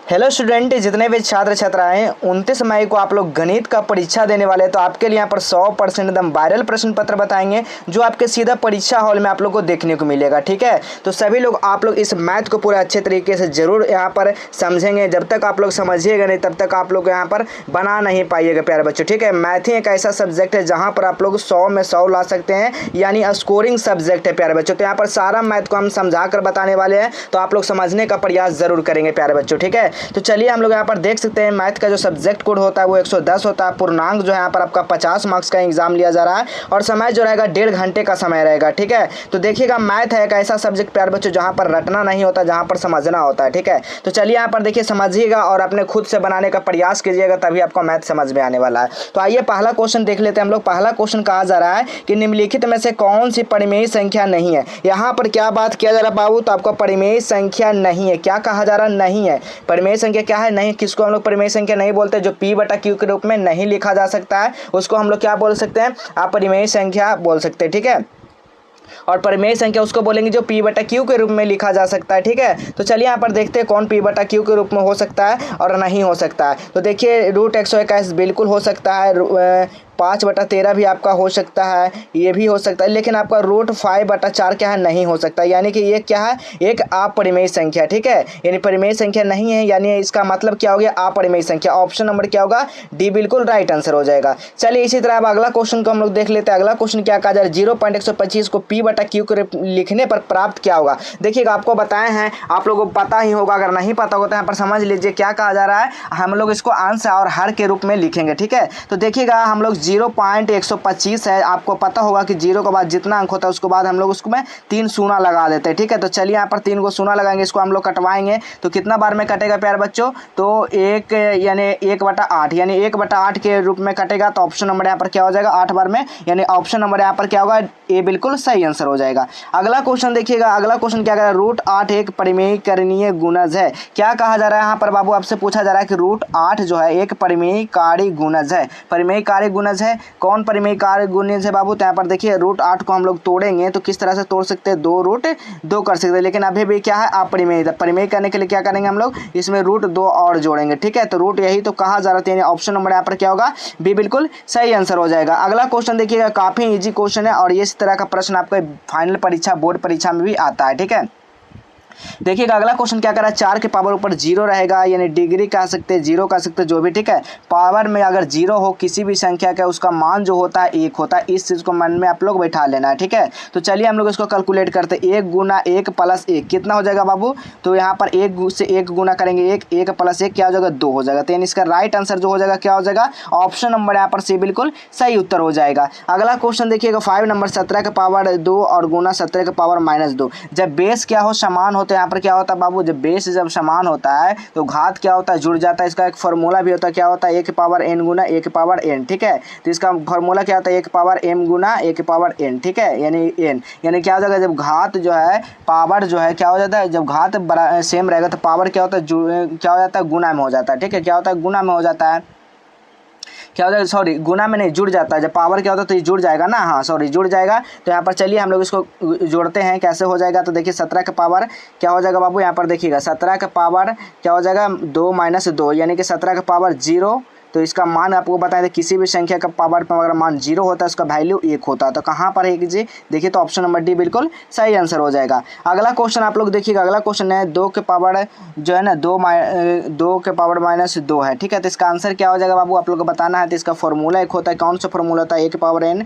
Hello student, जितने भी छात्र छात्राएं 29 मई को आप लोग गणित का परीक्षा देने वाले हैं तो आपके लिए यहाँ पर 100% एकदम वायरल प्रश्न पत्र बताएंगे जो आपके सीधा परीक्षा हॉल में आप लोग को देखने को मिलेगा। ठीक है, तो सभी लोग आप लोग इस मैथ को पूरा अच्छे तरीके से जरूर यहाँ पर समझेंगे। जब तक आप लोग समझिएगा नहीं तब तक आप लोग यहाँ पर बना नहीं पाइएगा प्यारे बच्चों। ठीक है, मैथ ही एक ऐसा सब्जेक्ट है जहाँ पर आप लोग 100 में 100 ला सकते हैं, यानी स्कोरिंग सब्जेक्ट है प्यारे बच्चों। तो यहाँ पर सारा मैथ को हम समझा कर बताने वाले हैं, तो आप लोग समझने का प्रयास जरूर करेंगे प्यारे बच्चों। ठीक है, तो चलिए हम लोग यहाँ पर देख सकते हैं मैथ का जो सब्जेक्ट कोड होता है वो 110 होता है। पूर्णांक जो है यहाँ पर आपका 50 मार्क्स का एग्जाम लिया जा रहा है और समय जो रहेगा 1.5 घंटे का समय रहेगा। ठीक है, तो देखिएगा मैथ है एक ऐसा सब्जेक्ट प्यारे बच्चों जहाँ पर रटना नहीं होता, जहाँ पर समझना होता है। ठीक है, तो चलिए यहाँ पर देखिए समझिएगा और अपने खुद से बनाने का प्रयास कीजिएगा, तभी आपको मैथ समझ में आने वाला है। तो आइए पहला क्वेश्चन देख लेते हैं हम लोग। पहला क्वेश्चन कहा जा रहा है कि निम्नलिखित में से कौन सी परिमेय संख्या नहीं है। यहाँ पर क्या बात किया जा रहा है बाबू, तो आपको परिमेय संख्या नहीं है। क्या कहा जा रहा है? नहीं है। परिमेय संख्या क्या है? नहीं। किसको हम लोग परिमेय संख्या नहीं बोलते? जो P/Q के रूप में नहीं लिखा जा सकता है उसको हम लोग क्या बोल सकते हैं? अपरिमेय संख्या बोल सकते हैं। ठीक है, और परिमेय संख्या उसको बोलेंगे जो P/Q के रूप में लिखा जा सकता है। ठीक है, तो चलिए यहाँ पर देखते हैं कौन P/Q के रूप में हो सकता है और नहीं हो सकता है। तो देखिए √121 बिल्कुल हो सकता है, 5/13 भी आपका हो सकता है, ये भी हो सकता है, लेकिन आपका √5/4 क्या है? नहीं हो सकता। यानी कि ये क्या है? एक अपरिमेय संख्या। ठीक है, यानी परिमेय संख्या नहीं है, यानी इसका मतलब क्या हो गया? अपरिमेय संख्या। ऑप्शन नंबर क्या होगा? डी बिल्कुल राइट आंसर हो जाएगा। चलिए इसी तरह अब अगला क्वेश्चन को हम लोग देख लेते हैं। अगला क्वेश्चन क्या कहा जा रहा है? 0.125 को P/Q के लिखने पर प्राप्त क्या होगा। देखिएगा आपको बताए हैं, आप लोगों को पता ही होगा, अगर नहीं पता होगा तो यहाँ पर समझ लीजिए क्या कहा जा रहा है। हम लोग इसको अंश और हर के रूप में लिखेंगे। ठीक है, तो देखिएगा हम लोग 0.125 है, आपको पता होगा कि 0 के बाद जितना अंक होता है उसके बाद हम लोग उसको में 3 शून्य लगा देते हैं। ठीक है, तो चलिए यहाँ पर 3 को शून्य लगाएंगे, इसको हम लोग कटवाएंगे तो कितना बार में कटेगा प्यारे बच्चों? तो 1 यानी 1/8, यानी 1/8 के रूप में कटेगा। तो ऑप्शन नंबर यहाँ पर क्या हो जाएगा? 8 बार में, यानी ऑप्शन नंबर यहाँ पर क्या होगा? ए बिल्कुल सही आंसर हो जाएगा। अगला क्वेश्चन देखिएगा, अगला क्वेश्चन क्या कह रहा है? √8 एक परिमेयकरणीय गुणज है। क्या कहा जा रहा है यहाँ पर बाबू? आपसे पूछा जा रहा है कि √8 जो है एक परिमेयकारी गुणज है। परिमेयकारी गुणज है, कौन परिमेयकारी गुणज है बाबू? तो यहाँ पर देखिए √8 को हम लोग तोड़ेंगे तो किस तरह से तोड़ सकते हैं? 2√2 कर सकते हैं, लेकिन अभी भी क्या है? अपरिमेय। परिमेय करने के लिए क्या करेंगे हम लोग? इसमें √2 और जोड़ेंगे। ठीक है, तो रूट यही तो कहा जा रहा था, यानी ऑप्शन नंबर यहाँ पर क्या होगा? बी बिल्कुल सही आंसर हो जाएगा। अगला क्वेश्चन देखिएगा, काफी इजी क्वेश्चन है और ये इस तरह का प्रश्न आपको फाइनल परीक्षा, बोर्ड परीक्षा में भी आता है। ठीक है, देखिएगा अगला क्वेश्चन क्या कर रहा है? 4 के पावर ऊपर 0 रहेगा, यानी डिग्री कह सकते हैं, 0 कह सकते हैं, जो भी। ठीक है, पावर में अगर 0 हो किसी भी संख्या का, उसका मान जो होता है 1 होता है। इस चीज़ को मन में आप लोग बैठा लेना है। ठीक है, तो चलिए हम लोग इसको कैलकुलेट करते हैं। 1 गुना 1 प्लस 1 कितना हो जाएगा बाबू? तो यहाँ पर 1 से 1 गुना करेंगे, 1 प्लस 1 क्या हो जाएगा? 2 हो जाएगा। तो यानी इसका राइट आंसर जो हो जाएगा क्या हो जाएगा? ऑप्शन नंबर यहाँ पर सी बिल्कुल सही उत्तर हो जाएगा। अगला क्वेश्चन देखिएगा 5 नंबर, 17 के पावर 2 और गुना 17 के पावर -2। जब बेस क्या हो? समान होते हैं। यहाँ पर क्या होता है बाबू? जब बेस जब समान होता है तो घात क्या होता है? जुड़ जाता है। इसका एक फॉर्मूला भी होता है, क्या होता है? 1 पावर n गुना 1 पावर n। ठीक है, तो इसका फॉर्मूला क्या होता है? 1 पावर m गुना 1 पावर n। ठीक है, यानी n, यानी क्या हो जाएगा? जब घात जो है, पावर जो है क्या हो जाता है? जब घात सेम रहेगा तो पावर क्या होता है? क्या हो जाता है? गुना में हो जाता है। ठीक है, क्या होता है? गुना में हो जाता है। क्या हो जाएगा? सॉरी, गुना में नहीं, जुड़ जाता है। जब पावर क्या होता है तो ये जुड़ जाएगा ना, हाँ सॉरी जुड़ जाएगा। तो यहाँ पर चलिए हम लोग इसको जोड़ते हैं, कैसे हो जाएगा? तो देखिए 17 का पावर क्या हो जाएगा बाबू? यहाँ पर देखिएगा 17 का पावर क्या हो जाएगा? 2 - 2, यानी कि 17 का पावर 0। तो इसका मान आपको बताएं थे, किसी भी संख्या का पावर पर अगर मान 0 होता है उसका वैल्यू 1 होता है। तो कहाँ पर है जी? देखिए तो ऑप्शन नंबर डी बिल्कुल सही आंसर हो जाएगा। अगला क्वेश्चन आप लोग देखिएगा, अगला क्वेश्चन है 2 के पावर जो है ना 2 के पावर -2 है। ठीक है, तो इसका आंसर क्या हो जाएगा बाबू? आप लोग को बताना है। तो इसका फॉर्मूला एक होता है, कौन सा फॉर्मूला होता है? 1 power n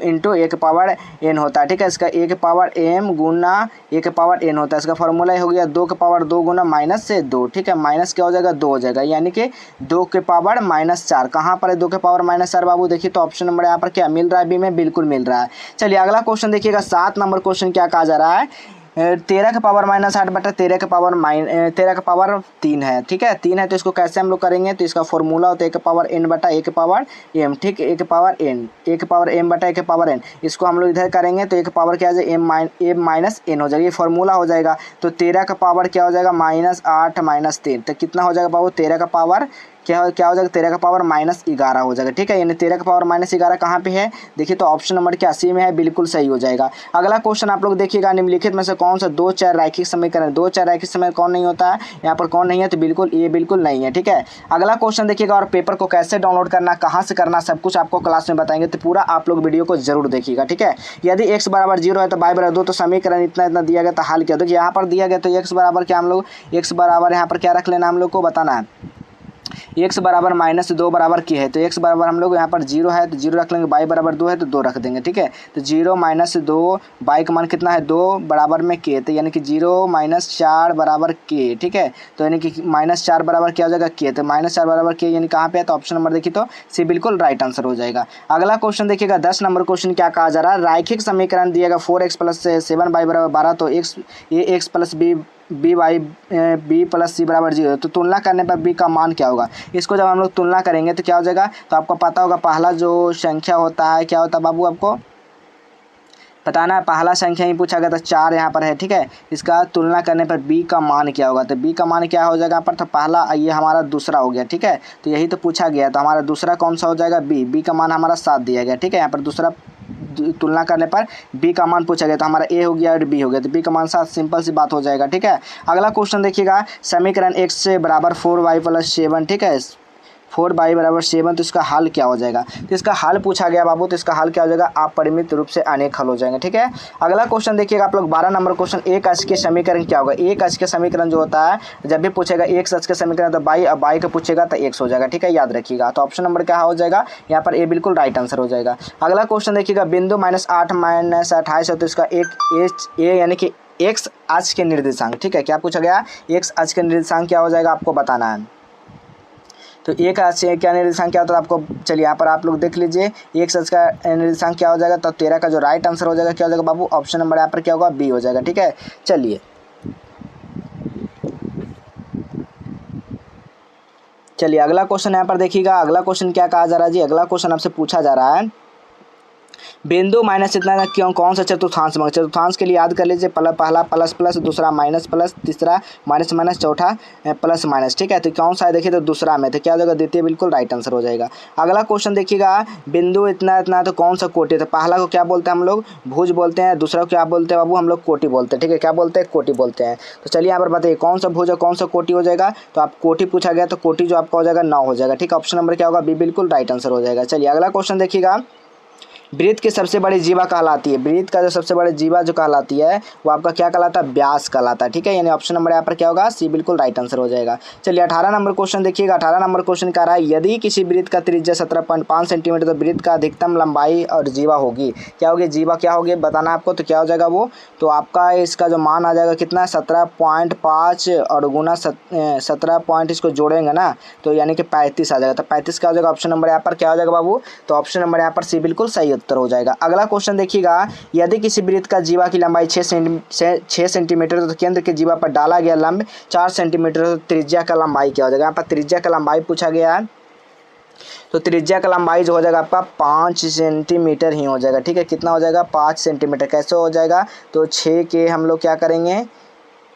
into 1 power n होता है। ठीक है, इसका 1 पावर m गुना 1 पावर n होता है। इसका फॉर्मूला हो गया 2 के पावर 2 गुना -2। ठीक है, माइनस क्या हो जाएगा? 2 हो जाएगा, यानी कि 2 के पावर -4। कहाँ पर है 2 के पावर -4 बाबू? देखिए तो ऑप्शन नंबर यहाँ पर क्या मिल रहा है? बी में बिल्कुल मिल रहा है। चलिए अगला क्वेश्चन देखिएगा, 7 नंबर क्वेश्चन क्या कहा जा रहा है? 13 के पावर -8 बटा 13 के पावर 3 है। ठीक है, 3 है तो इसको कैसे हम लोग करेंगे? तो इसका फॉर्मूला होता है 1 पावर n बटा 1 पावर m। ठीक, 1 पावर m बटा 1 पावर n। इसको हम लोग इधर करेंगे तो 1 पावर क्या आ जाएगा? m माइनस n हो जाएगा, ये फॉर्मूला हो जाएगा। तो 13 का पावर क्या हो जाएगा? -8 - 3। तो कितना हो जाएगा बाबू? 13 का पावर क्या क्या हो जाएगा 13 का पावर -11 हो जाएगा, ठीक है। यानी 13 का पावर -11 कहाँ पे है, देखिए तो ऑप्शन नंबर क्या सी में है, बिल्कुल सही हो जाएगा। अगला क्वेश्चन आप लोग देखिएगा, निम्नलिखित में से कौन सा 2 चर रैखिक समीकरण, 2 चर रैखिक समीकरण कौन नहीं होता है, यहाँ पर कौन नहीं है, तो बिल्कुल ये बिल्कुल नहीं है, ठीक है। अगला क्वेश्चन देखिएगा, और पेपर को कैसे डाउनलोड करना, कहाँ से करना, सब कुछ आपको क्लास में बताएंगे, तो पूरा आप लोग वीडियो को जरूर देखिएगा, ठीक है। यदि x बराबर 0 है तो y बराबर 2, तो समीकरण इतना इतना दिया गया, तो हल क्या, देखिए यहाँ पर दिया गया, तो x बराबर क्या हम लोग, x बराबर यहाँ पर क्या रख लेना, हम लोग को बताना है x बराबर -2 बराबर की है, तो x बराबर हम लोग यहाँ पर 0 है तो 0 रख लेंगे, y बराबर 2 है तो 2 रख देंगे, ठीक है। तो 0 - 2, y का मान कितना है 2 बराबर में k, तो यानी कि 0 - 4 बराबर k, ठीक है। तो यानी कि -4 बराबर क्या हो जाएगा k, तो -4 बराबर k यानी कहाँ पे है, तो ऑप्शन नंबर देखिए तो सी बिल्कुल राइट आंसर हो जाएगा। अगला क्वेश्चन देखिएगा 10 नंबर क्वेश्चन क्या कहा जा रहा है, रैखिक समीकरण दिएगा 4x + 7y बराबर 12, तो x + b + c बराबर 0, तो तुलना करने पर b का मान क्या होगा। इसको जब हम लोग तुलना करेंगे तो क्या हो जाएगा, तो आपको पता होगा पहला जो संख्या होता है क्या होता है बाबू, आपको बताना है। पहला संख्या ही पूछा गया था 4 यहाँ पर है, ठीक है। इसका तुलना करने पर b का मान क्या होगा, तो b का मान क्या हो जाएगा यहाँ पर, तो पहला ये हमारा दूसरा हो गया, ठीक है। तो यही तो पूछा गया, तो हमारा दूसरा कौन सा हो जाएगा b का मान हमारा 7 दिया गया, ठीक है। यहाँ पर दूसरा तुलना करने पर b का मान पूछा गया, तो हमारा a हो गया और b हो गया, तो b का मान 7, सिंपल सी बात हो जाएगा, ठीक है। अगला क्वेश्चन देखिएगा, समीकरण x बराबर 4y + 7, ठीक है, 4y बराबर 7, तो इसका हल क्या हो जाएगा, तो इसका हल पूछा गया बाबू, तो इसका हल क्या हो जाएगा, अपरिमित रूप से अनेक हल हो जाएंगे, ठीक है। अगला क्वेश्चन देखिएगा आप लोग 12 नंबर क्वेश्चन, एक अक्ष के समीकरण क्या होगा। एक अक्ष के समीकरण जो होता है जब भी पूछेगा एक अक्ष के समीकरण तो y का पूछेगा तो x हो जाएगा, ठीक है, याद रखिएगा। तो ऑप्शन नंबर क्या हो जाएगा, यहाँ पर ए बिल्कुल राइट आंसर हो जाएगा। अगला क्वेश्चन देखिएगा, बिंदु -8 - 28 है, तो इसका एक ए यानी कि x अक्ष के निर्देशांक, ठीक है। क्या पूछा गया, x अक्ष के निर्देशांक क्या हो जाएगा आपको बताना है। तो एक अक्ष क्या निर्देशांक क्या होता है आपको, चलिए यहाँ पर आप लोग देख लीजिए, एक अक्ष का निर्देशांक क्या हो जाएगा, तो 13 का जो राइट आंसर हो जाएगा क्या हो जाएगा बाबू, ऑप्शन नंबर यहाँ पर क्या होगा, बी हो जाएगा, ठीक है। चलिए अगला क्वेश्चन यहाँ पर देखिएगा, अगला क्वेश्चन क्या कहा जा रहा है जी, अगला क्वेश्चन आपसे पूछा जा रहा है, बिंदु माइनस इतना क्यों, कौन सा चतुर्थांश मांगे। चतुर्थांश के लिए याद कर लीजिए, पहला प्लस प्लस, दूसरा माइनस प्लस, तीसरा माइनस माइनस, चौथा प्लस माइनस, ठीक है। तो कौन सा है देखिए, तो दूसरा में, तो क्या हो जाएगा द्वितीय, बिल्कुल राइट आंसर हो जाएगा। अगला क्वेश्चन देखिएगा, बिंदु इतना इतना तो कौन सा कोटि है, तो पहला को क्या बोलते हैं हम लोग, भुज बोलते हैं, दूसरा को क्या बोलते हैं बाबू, हम लोग कोटि बोलते हैं, ठीक है। क्या बोलते हैं, कोटि बोलते हैं। तो चलिए यहाँ पर बताइए कौन सा भुज और कौन सा कोटि हो जाएगा, तो आप कोटि पूछा गया तो कोटि जो आपका हो जाएगा 9 हो जाएगा, ठीक है। ऑप्शन नंबर क्या होगा, बी बिल्कुल राइट आंसर हो जाएगा। चलिए अगला क्वेश्चन देखिएगा, वृत्त की सबसे बड़ी जीवा कहलाती है, वृत्त का जो सबसे बड़ी जीवा जो कहलाती है वो आपका क्या कहलाता है, व्यास कहलाता है, ठीक है। यानी ऑप्शन नंबर यहाँ पर क्या होगा, सी बिल्कुल राइट आंसर हो जाएगा। चलिए 18 नंबर क्वेश्चन देखिएगा, 18 नंबर क्वेश्चन कह रहा है, यदि किसी वृत्त का त्रिज्या 17.5 सेंटीमीटर, तो वृत्त का अधिकतम लंबाई और जीवा होगी, क्या होगी, जीवा क्या होगी बताना आपको, तो क्या हो जाएगा वो, तो आपका इसका जो मान आ जाएगा कितना, 17.5 और गुना 17 पॉइंट इसको जोड़ेंगे ना, तो यानी कि 35 आ जाएगा, तो 35 क्या हो जाएगा, ऑप्शन नंबर यहाँ पर क्या हो जाएगा बाबू, तो ऑप्शन नंबर यहाँ पर सी बिल्कुल सही उत्तर हो जाएगा। अगला क्वेश्चन देखिएगा, यदि किसी वृत्त का जीवा की लंबाई 6 सेंटीमीटर, तो केंद्र के जीवा पर डाला गया लंब 4 सेंटीमीटर, तो त्रिज्या का लंबाई क्या हो जाएगा, यहाँ पर त्रिज्या का लंबाई पूछा गया है, तो त्रिज्या का लंबाई जो हो जाएगा आपका 5 सेंटीमीटर ही हो जाएगा, ठीक है। कितना हो जाएगा, 5 सेंटीमीटर। कैसे हो जाएगा, तो 6 के हम लोग क्या करेंगे,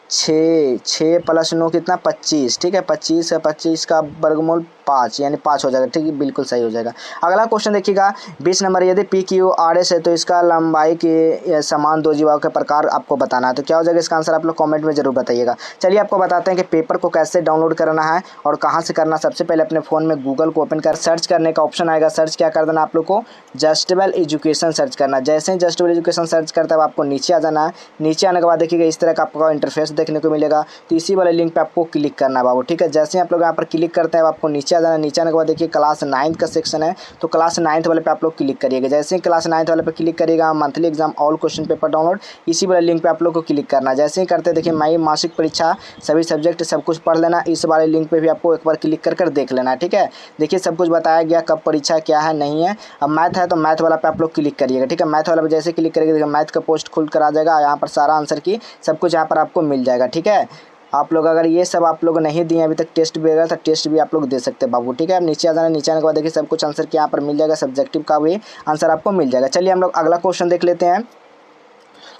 6 + 9 कितना 25, ठीक है। 25 का वर्गमूल 5 यानी 5 हो जाएगा, ठीक है, बिल्कुल सही हो जाएगा। अगला क्वेश्चन देखिएगा 20 नंबर, यदि पी क्यू आर एस है तो इसका लंबाई के समान दो जीवाओं के प्रकार आपको बताना है, तो क्या हो जाएगा इसका आंसर आप लोग कमेंट में जरूर बताइएगा। चलिए आपको बताते हैं कि पेपर को कैसे डाउनलोड करना है और कहाँ से करना। सबसे पहले अपने फ़ोन में गूगल को ओपन कर सर्च करने का ऑप्शन आएगा, सर्च क्या कर देना आप लोग को, जस्टेबल एजुकेशन सर्च करना। जैसे ही जस्टेबल एजुकेशन सर्च करता है आपको नीचे आ जाना है, नीचे आने के बाद देखिएगा इस तरह का आपको इंटरफेस देखने को मिलेगा, तो इसी वाले लिंक पे आपको क्लिक करना है बाबू, ठीक है। जैसे ही आप लोग यहाँ पर क्लिक करते हैं आपको नीचे आ जाना, नीचे आने के बाद देखिए क्लास 9 का सेक्शन है, तो क्लास 9 वाले पे आप लोग क्लिक करिएगा। जैसे ही क्लास 9 वाले पे क्लिक करिएगा, monthly exam all question paper download, इसी वाले लिंक पे आप लोग को क्लिक करना है। जैसे ही करते देखिए माई मासिक परीक्षा सभी सब्जेक्ट सब कुछ पढ़ लेना, इस वाले लिंक पे भी आपको एक बार क्लिक कर देख लेना है, ठीक है। देखिए सब कुछ बताया गया, कब परीक्षा क्या है नहीं है। अब मैथ है तो मैथ वाला पे आप लोग क्लिक करिएगा, ठीक है। मैथ वाला पे जैसे क्लिक करिएगा देखिए मैथ का पोस्ट खुल कर आ जाएगा, यहाँ पर सारा आंसर की सब कुछ यहाँ पर आपको मिल जाएगा, ठीक है। आप लोग अगर ये सब आप लोग नहीं दिए अभी तक टेस्ट भी वगैरह, तो टेस्ट भी आप लोग दे सकते हैं बाबू, ठीक है। अब नीचे आ जाना, नीचे आने के बाद देखिए सब कुछ आंसर के यहाँ पर मिल जाएगा, सब्जेक्टिव का भी आंसर आपको मिल जाएगा। चलिए हम लोग अगला क्वेश्चन देख लेते हैं।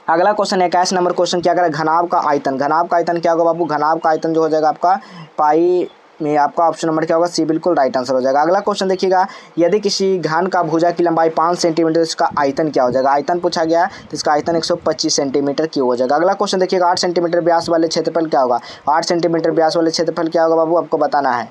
अगला क्वेश्चन 21 नंबर क्वेश्चन क्या करें, घनाभ का आयतन। घनाभ का आयतन क्या होगा बाबू, घनाभ का आयतन जो हो जाएगा आपका पाई में आपका ऑप्शन नंबर क्या होगा, सी बिल्कुल राइट आंसर हो जाएगा। अगला क्वेश्चन देखिएगा, यदि किसी घन का भुजा की लंबाई 5 सेंटीमीटर, इसका आयतन क्या हो जाएगा। आयतन पूछा गया तो इसका आयतन 125 सेंटीमीटर क्यूब हो जाएगा। अगला क्वेश्चन देखिएगा, 8 सेंटीमीटर व्यास वाले क्षेत्रफल क्या होगा। 8 सेंटीमीटर व्यास वाले क्षेत्रफल क्या होगा बाबू, आपको बताना है।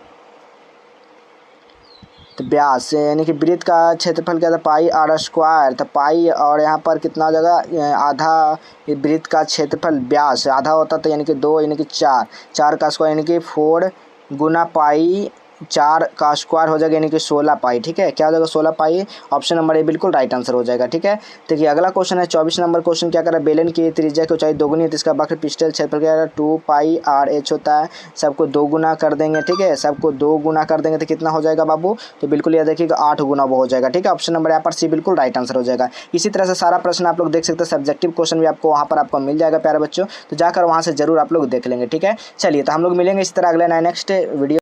तो व्यास यानी कि वृत्त का क्षेत्रफल क्या था, पाई आर स्क्वायर। तो पाई और यहाँ पर कितना हो जाएगा, आधा वृत्त का क्षेत्रफल व्यास आधा होता तो यानी कि 2 यानी कि 4 का स्क्वायर यानी कि 4 गुना पाई 4 का स्क्वायर हो जाएगा यानी कि 16 पाई। ठीक है, क्या हो जाएगा 16 पाई। ऑप्शन नंबर ए बिल्कुल राइट आंसर हो जाएगा। ठीक है, देखिए अगला क्वेश्चन है 24 नंबर क्वेश्चन, क्या करा, बेलन की त्रिज्या की ऊंचाई 2 गुनी है तो इसका वक्र पिस्टल क्षेत्रफल क्या है, 2 पाई आर एच होता है। सबको 2 गुना कर देंगे। ठीक है, सबको 2 गुना कर देंगे तो कितना हो जाएगा बाबू, तो बिल्कुल याद रखिएगा 8 गुना वो हो जाएगा। ठीक है, ऑप्शन नंबर यहाँ पर सी बिल्कुल राइट आंसर हो जाएगा। इसी तरह से सारा प्रश्न आप लोग देख सकते हैं, सब्जेक्टिव क्वेश्चन भी आपको वहाँ पर आपको मिल जाएगा प्यारे बच्चों, तो जाकर वहाँ से जरूर आप लोग देख लेंगे। ठीक है, चलिए तो हम लोग मिलेंगे इसी तरह अगले नेक्स्ट वीडियो।